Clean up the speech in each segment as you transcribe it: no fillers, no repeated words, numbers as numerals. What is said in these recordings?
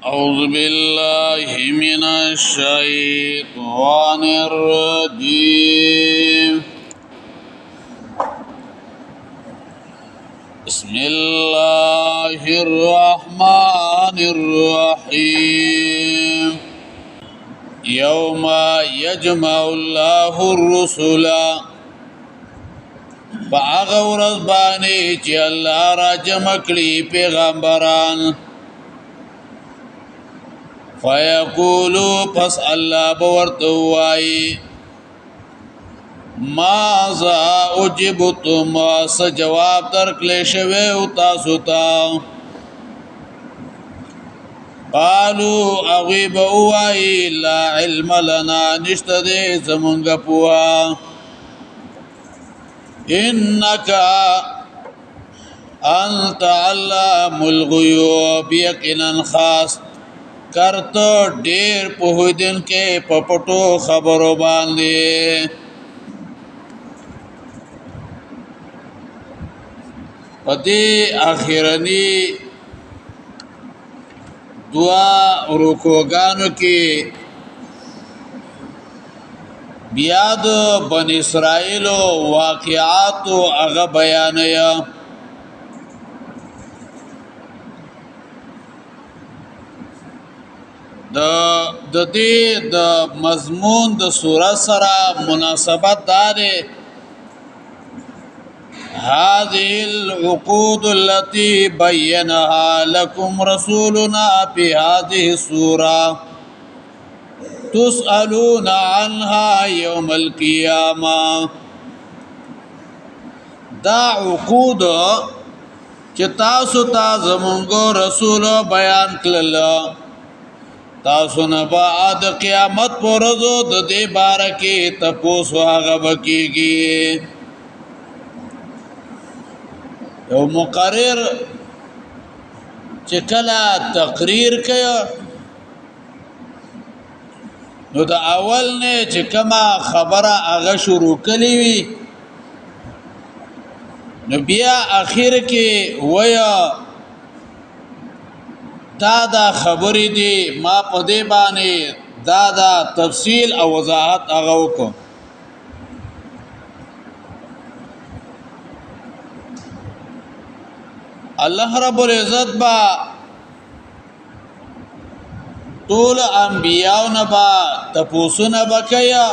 أعوذ بالله من الشيطان الرجيم بسم الله الرحمن الرحيم يوم يجمع الله الرسل فاغا ورځ باندې چې الله را جمع کړي پیغمبران فیقولو پس الله بورته وایي ماذا اجبتم سجواب درکړل شوی او تاسو ته قالوا اغيب وایي لا علم لنا نشته دې زمونږ پوها انك انت علام الغيوب یقینا خاص کرته ډېر پوهیدن کې پپټو خبرو باندې پدې اخیرنی دعا رکوګانو کې بیا د بن اسرائیل واقعات هغه بیانیا د دې د مضمون د سوره سره مناسبت دار هذه العقود التي بينها لكم رسولنا في هذه السوره تسألون عنها يوم القيامه دا عقود چې تاسو ته زمونږ رسول بیان کړل تاسو نه بعد قیامت پر ورځ د دې باره کې تاسو هغه وکيږي یو مقرر چې کله تقریر کوي نو د اول نه چې کما خبره هغه شروع کړي وي نو بیا اخر کې ویا دا خبرې دي ما په دې باندې دا تفصیل او وضاحت هغه وکړ الله رب العزت با ټول انبیاء نه با تپوسونه بکیا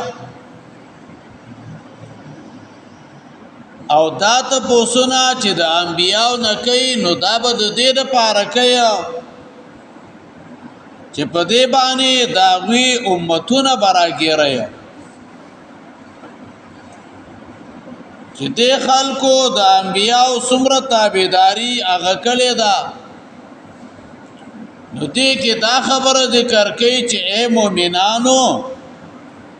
او دا تپوسونه چې د انبیاء نه کوي نو دا به د دې لپاره کوي چې په دې باندې داوی امتونه براګیري چې دې خلکو د انبیاء څومره تابعداري هغه کړې ده نو دې کې دا خبره ذکر کوي چې اے مؤمنانو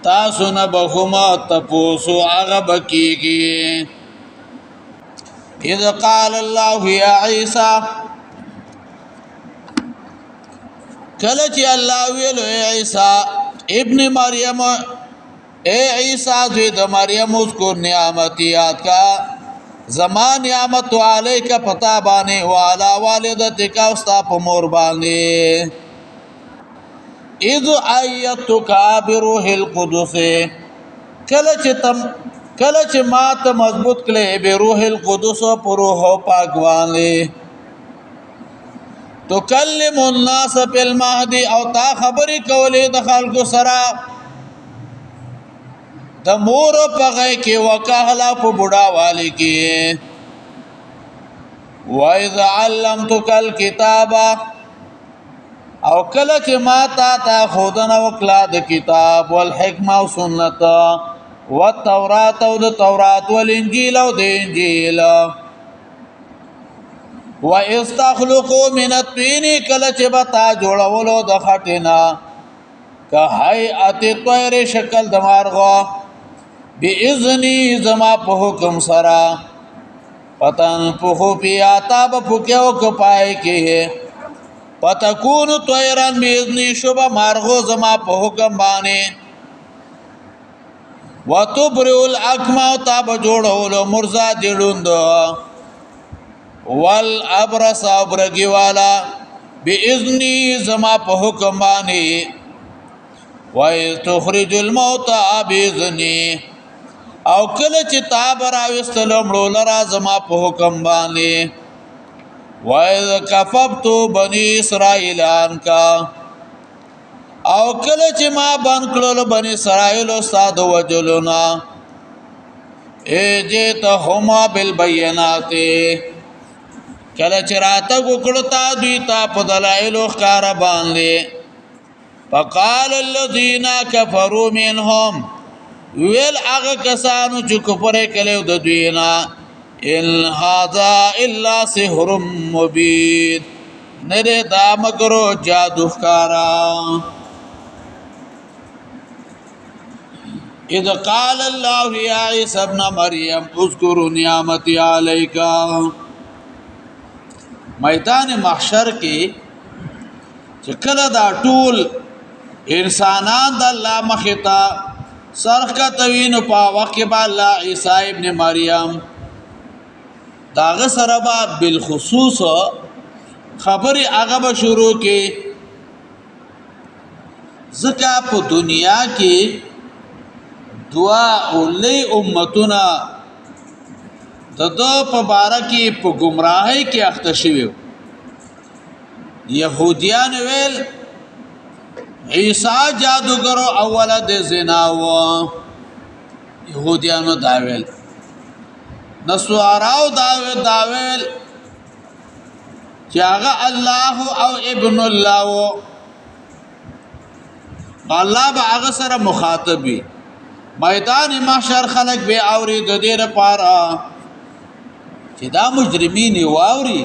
تاسو نه بهما تپوسو هغه بکیږي اذا قال الله يا عيسى کله چې الله ویلو اے عیسی ابن مریم اے عیسی دوی د مریم کو نعمت یاد کا زمان نعمت علیک پتا باندې والا والدتک استا په مور باندې اذ ایتک بروح القدس کله چې ما ته مضبوط کړي بروح القدس پر روح پاک باندې تو کلم الناس بالمهدی او تا خبرې کولې د خلکو سره د مور په غي کې وکاله په بوډا والی کې واذا علمتک الكتاب او کله چې ما تا خودنه وکړه د کتاب والحکمه او سنت والتورات او د تورات والانجیل او د انجیل واستخلقوا من الطين کله چې بتا جوړولو د خټینا که هيئت طير شکل د مارغه باذنی زما په حکم سره پتن په بیا تاب پکيو کو پای کې پتكون طيران باذنی شوب مارغه زما په حکم باندې وتبرئ الاكمه تاب جوړولو مرزا دیړوند والابرص ابرگی والا باذنی زما په حکم باندې وایز تخرج الموتى باذنی او کله چې تا براوستلو مړو لرا زما په حکم باندې وایز کفبت بنی اسرائیل عنکا او کله چې ما بن کړل بنی اسرائیل استاد وجلنا اجتهما بالبينات کله چې راته وکړتا دوی تا په دلایل ښکار باندې فقال الذين كفروا منهم ویل هغه کسانو چې کفر کړي د دوی نه ان هذا الا سحر مبين نره دا مکرو جادو ښکارا اذ قال الله يا عيسى ابن مريم اذكر نعمتي عليك میدان محشر کې چې کله دا ټول انسانان د الله مختا سرخ کا توین په وخت کې الله عیسی ابن مریم داغه سره بالخصوص خبري هغه به شروع کې زکه په دنیا کې دعا اولي امتنا ددو په بارکی په گمراهی کې اخته شوی يهوديان ویل عیسی جادوګرو اوله د زنا و يهوديانو دا ویل نسواراو دا ویل چې هغه الله او ابن الله و الله به هغه سره مخاطبي میدان محشر خلق به اوري د دې لپاره چې دا مجرمین واوري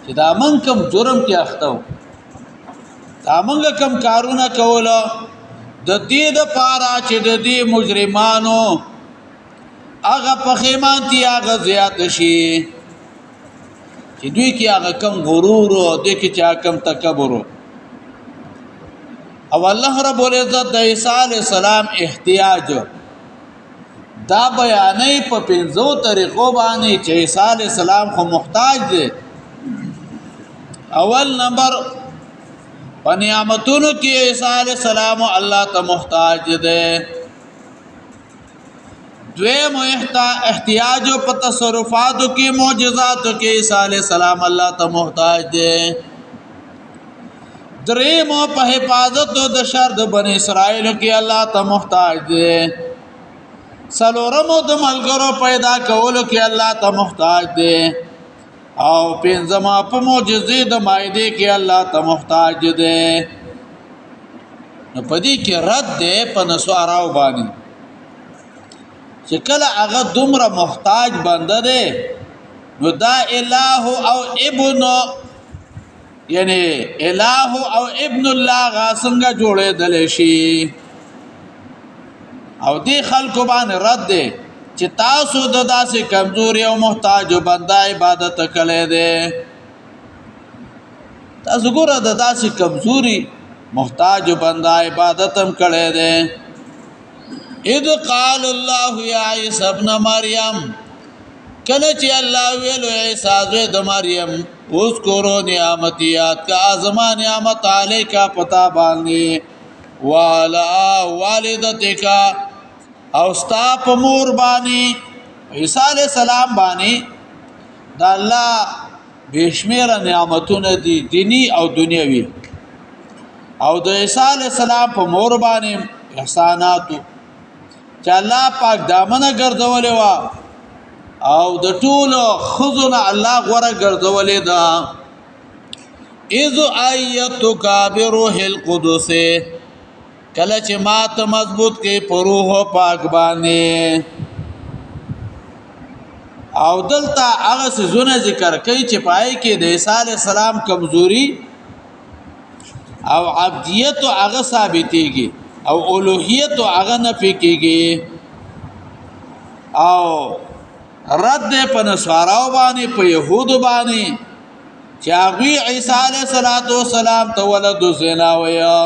چې دا من کم جرم کې اخته دا منګه کم کارونه کوله د دې لپاره چې د دې مجرمانو هغه پخیمانتي هغه زیات شي چې دوی کې هغه کم غرور او دوی کې چې کم تکبر او الله رب العزت د عیسی علی السلام احتیاج دا بیانې په پنځو طریقو باندې چې عیسی علی السلام خو محتاج دی اول نمبر پنیامتونو کې عیسی علی السلام الله ته محتاج دی دویم احتیاج په تصرفاتو کې معجزاتو کې عیسی علی السلام الله ته محتاج دی دریم په حفاظت د شر د بنی اسرائیل کې الله ته محتاج دی سلورم د ملګرو پیدا کولو کې الله ته محتاج دی او پنځم په معجزې د مایده کې الله ته محتاج دی نو پدې کې رد دی په نسواراو باندې چې کله هغه دومره محتاج بنده دی نو دا الہ او ابن یعنی الہ او ابن الله غاسنګه جوړېدل شي او دې خلکو باندې رد دی چې تاسو د داسې کمزوري او محتاج بنده عبادت کړي دي تاسو ګوره د داسې کمزوري محتاج بنده عبادت هم کړي دي اذ قال الله يا عيسى ابن مريم کله چې الله ویلو عیسی زوی د مریم اذکروا نعمتي یاد کا ازما نعمت علیکا پتا باندې والا والدتک او ستا په مور باندې عیسی علی السلام باندې د الله بشمیر نعمتونه دي دینی او دنیوي او د عیسی علی السلام په مور باندې احسانات چې الله پاک دامنه ګرځولې وا او د ټولو خذنا الله غره ګرځولې دا اذ ایتک بروح القدس کله چې مات مضبوط کې پروح پاک باندې او دلته هغه سيزونه ذکر کوي چې پای کې د عیسی علی السلام کمزوري او عبدیت هغه ثابتېږي او اولوهیت هغه نفي کېږي او رد په نصاراو باندې په يهودو باندې چې هغه عیسی علیه السلام ته ولد زنا ویا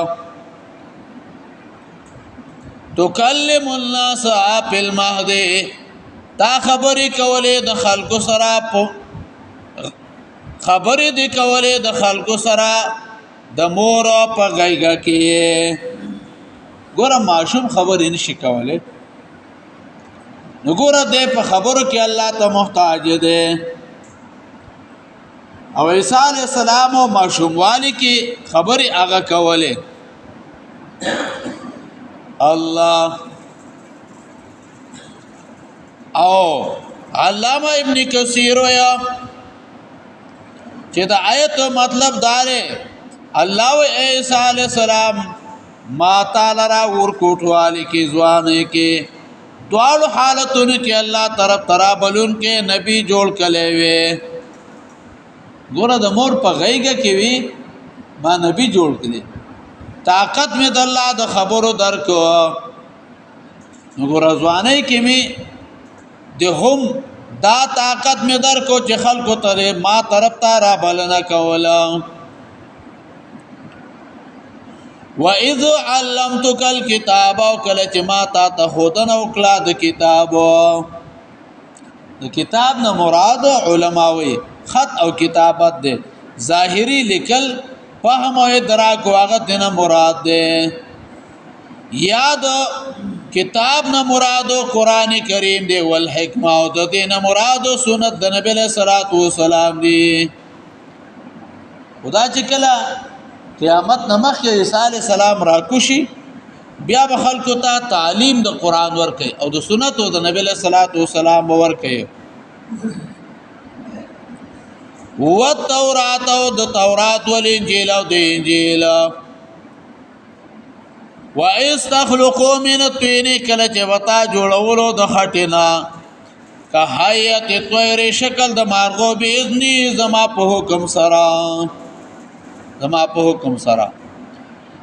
تکلم الناس فی المهد تا خبرې کولې د خلکو سره په خبرې دی کولې د خلکو سره د مور په غیګه کې ګوره ماشوم خبرې نشي کولې نو ګوره دې په خبرو کې الله ته محتاج دی او عیسی علیہ السلام او ماشوم والی کې خبرې هغه کولې الله او علامه ابن کثیر ویا چې دا آیت مطلب داره الله و عیسی علیہ السلام ما تعالی را ور کوټوالی کې ځوانه کې دوالو حالتونو کې الله طرف ترابلون کې نبی جوړ کړي وي ګوره د مور په غیګه کې وي ما نبی جوړ کړي طاقت می د الله د خبرو درکو ګوره ځوانه کې می د هم دا طاقت می درکو چې خلکو ته ما طرف ته را بلنه کوله وَإِذْ عَلَّمْتُكَ الْكِتَابَ وَكَلَّ مَا تَخُودَنَ وَكَلَّ الْكِتَابَ د کتاب نه مراد علماوی خط او کتابت ده ظاهری لیکل فهم او ادراک واغه دنه مراد ده یاد کتاب نه مراد قرآن کریم دی والحکمه او د دینه مراد سنت د نبی له صلوات و سلام دی خدا چې کله قیامت نمخ عیسی علیہ السلام راکوشي بیا به خلکو ته تعلیم د قران ورکي او د سنت او د نبی له صلوات و سلام ورکي و تورات او د تورات ول انجیل او د انجیل و استخلقوا من الطين کله چې وتا جوړولو د خټینا که حیات طیر شکل د مارغو به اذن زما په حکم سره زما په حکم سره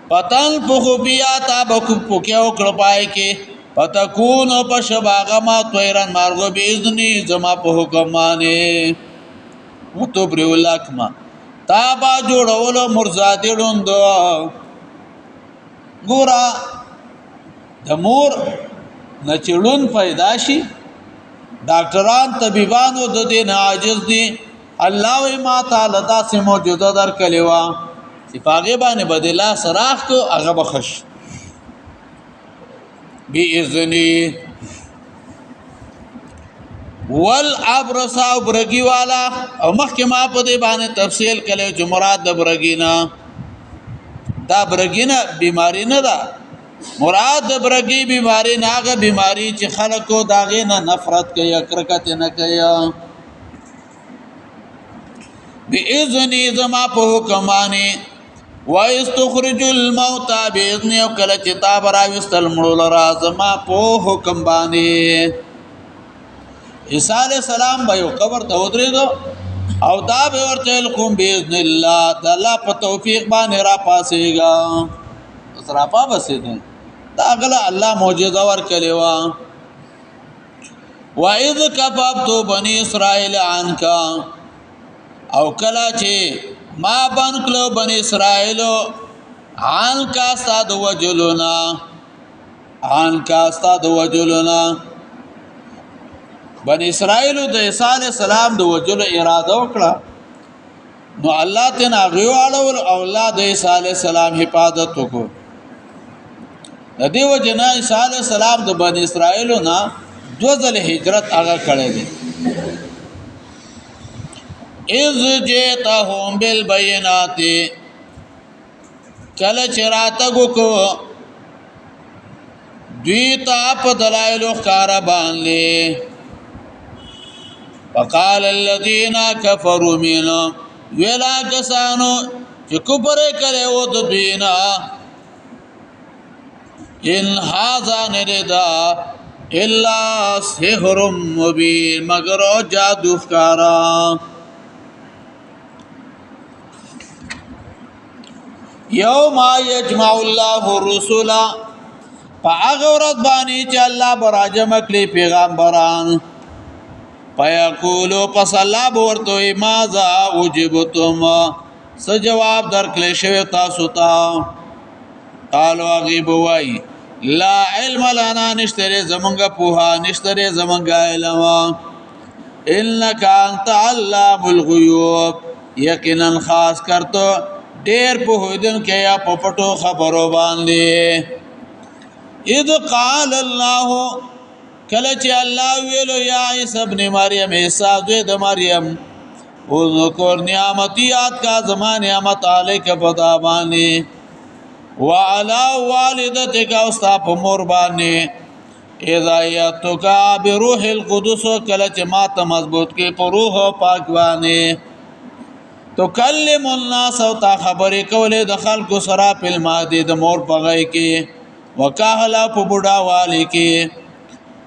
پتن په بیا تا بکو پوکیو کړپای کې پتكون پشباغه ما طیران مارغو به اذن زما په حکم باندې متبر ولکما تا با جوړولو مرزادی ډوند ګورا د مور نچړون پیدا شي ډاکټران طبيبانو د دې عاجز دي الله و ما تعالی داسې معجزه در کلیوا چې پاګې باندې بدلا سراخ کو هغه بخش باذنی والابرص او برګي والا او مخکې ما په دې باندې تفصیل کړو چې مراد د برګینا دا برګینا بیماری نه ده مراد د برګي بیماری نه هغه بیماری چې خلکو داغه نه نفرت کوي کرکت نه کوي باذن زما په حکمانه واستخرج الموتى باذن او کله چې تا براوستل مړو لرا زما په حکم باندې عیسی علیہ السلام به یو قبر ته ودرېدو او دا به ورته کوم باذن الله د الله په توفیق باندې را پاسېګا سره پا بسیدل دا غلا الله معجزه ور کړي وا واذ کفبت بني اسرائيل عنك او کلا چې ما بنکلو بني اسرائيل عنك استاد وجلنا عنك استاد وجلنا بني اسرائيل د عيسى عليه السلام د وجلو اراده وکړه نو الله تنا غيواړو اولاد عيسى عليه السلام حفاظت وکړو د دیو جنا عيسى عليه السلام د بني اسرائيل نه دوزل هجرت هغه کړی دی اذ جئتهم بالبينات کله چراتګو کو دوی ته په دلایل ښکار باندې وقال الذين كفروا منهم ولا کسانو چې کفر کړي و د دینا ان هاذا نردا الا سحر مبين مگر جادو ښکارا یوم یجمع الله الرسل فاغرد بانی چې الله براجم کړي پیغمبران فیقولو پس الله ورته ماذا وجبتم سجواب درکړل شوی تاسو ته قالوا غیب وای لا علم لنا نشتره زمونږه پوها نشتره زمونږه علم انك انت علام الغیوب یقینا خاص کر تو ډیر پوهیدن کې یا په پټو خبرو باندې اذ قال الله کله چې الله ویلو یا عیسی ابن مریم عیسی زوی د مریم او ذکر نعمتي یاد کا زمان نعمت علیک پتا باندې وعلى والدتك استا په مور باندې اذا یتکا بروح القدس کله چې ما ته مضبوط کې په روح پاک باندې تو کلم الناس او تا خبرې کولې د خلکو سره په المادي د مور پغې کې وکاهلا په بوډا والی کې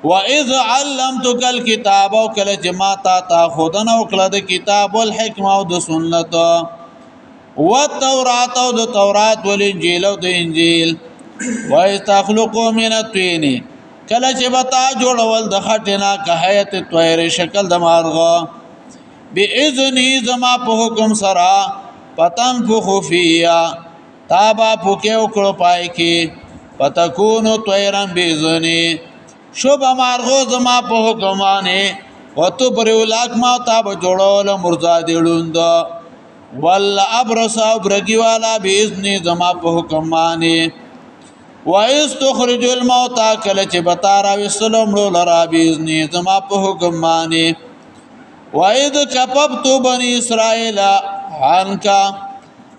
واذ علمتك الكتاب او کله چې ما تا خودنه او کله د کتاب والحکمه او د سنت والتوراة او د تورات والانجیل او د انجیل واستخلقوا من الطين کله چې بتا جوړول د خټینا که حیات طیر شکل د مارغه باذنی زما په حکم سرا پتن فخو فیا تابا پوکه وکړو پای کې پتکونو طیرن باذنی شوب مارغو زما په حکم باندې وته پر ولاک ما تاب جوړول مرزا دیړوند ول ابرص ابرگی والا باذنی زما په حکم باندې واستخرج الموتى کله چې بتارا وسلم لرا باذنی زما په حکم باندې واذ کفبت بني اسرائيل عنك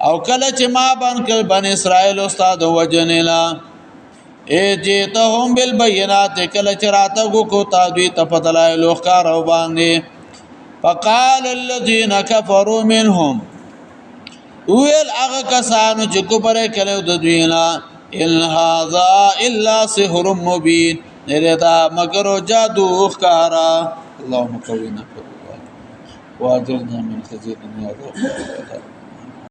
او کله چې ما باندې بني اسرائيل استاد وجنلا اجتهم بالبينات کله چې راتګو کو تادوی تفضلای لوخار او باندې فقال الذين كفروا منهم ويل هغه کسانو چې کوپر کله د دوینا ان هذا الا سحر مبين نردا مگر جادو خارا اللهم قوينا واجرنا من خزي الدنيا